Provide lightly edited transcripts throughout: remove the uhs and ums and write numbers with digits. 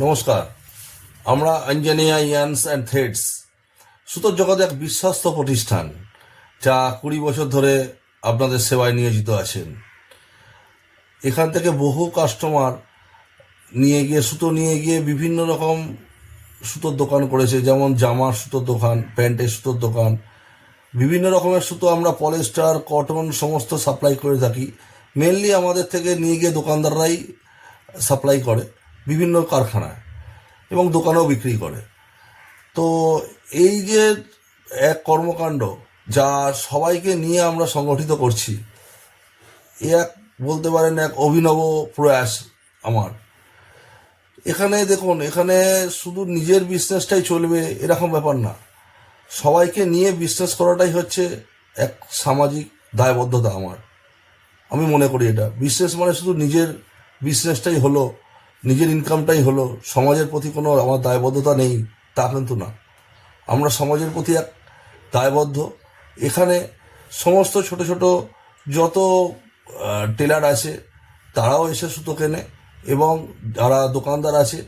নমস্কার। আমরা আঞ্জনিয়া yarns and threads সুতোর জগতে এক বিশ্বস্ত প্রতিষ্ঠান, যা 20 বছর ধরে আপনাদের সেবায় নিয়োজিত আছেন। এখান থেকে বহু কাস্টমার সুতো নিয়ে গিয়ে বিভিন্ন রকম সুতোর দোকান করেছে, যেমন জামার সুতোর দোকান, প্যান্টের সুতোর দোকান, বিভিন্ন রকমের সুতো আমরা পলিস্টার, কটন সমস্ত সাপ্লাই করে থাকি। মেনলি আমাদের থেকে নিয়ে গিয়ে দোকানদাররাই সাপ্লাই করে বিভিন্ন কারখানায় এবং দোকানেও বিক্রি করে। তো এই যে এক কর্মকাণ্ড, যা সবাইকে নিয়ে আমরা সংগঠিত করছি, এ এক বলতে পারেন এক অভিনব প্রয়াস আমার। এখানে দেখুন, এখানে শুধু নিজের বিজনেসটাই চলবে এরকম ব্যাপার না, সবাইকে নিয়ে বিজনেস করাটাই হচ্ছে এক সামাজিক দায়বদ্ধতা আমার। আমি মনে করি এটা বিজনেস মানে শুধু নিজের বিজনেসটাই হলো, নিজের ইনকামটাই হলো, সমাজের প্রতি কোনো আমার দায়বদ্ধতা নেই তা কিন্তু না। আমরা সমাজের প্রতি এক দায়বদ্ধ। এখানে সমস্ত ছোট ছোট যত টেলার আছে তারাও এসে সুতো কেনে, এবং যারা দোকানদার আছে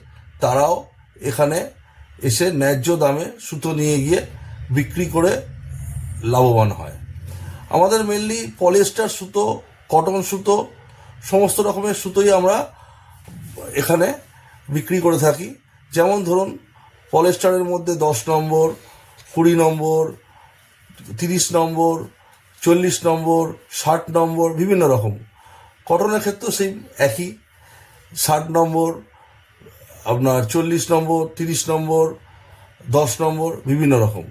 তারাও এখানে এসে ন্যায্য দামে সুতো নিয়ে গিয়ে বিক্রি করে লাভবান হয়। আমাদের মেনলি পলিয়েস্টার সুতো, কটন সুতো, সমস্ত রকমের সুতোই আমরা এখানে বিক্রি করে থাকি। যেমন ধরুন, পলিয়েস্টারের মধ্যে 10 নম্বর, 20 নম্বর, 30 নম্বর, 40 নম্বর, 60 নম্বর, বিভিন্ন রকম। কটনের ক্ষেত্রেও সেই একই, 60 নম্বর, আপনার 40 নম্বর, 30 নম্বর, 10 নম্বর, বিভিন্ন রকম।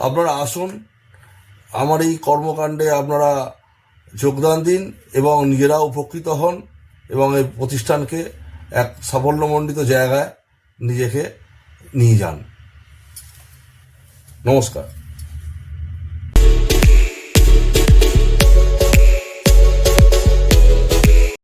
আপনারা আসুন, আমার এই কর্মকাণ্ডে আপনারা যোগদান দিন এবং নিজেরা উপকৃত হন, এবং এই প্রতিষ্ঠানকে এক সাফল্যমণ্ডিত জায়গায় নিজেকে নিয়ে যান। নমস্কার।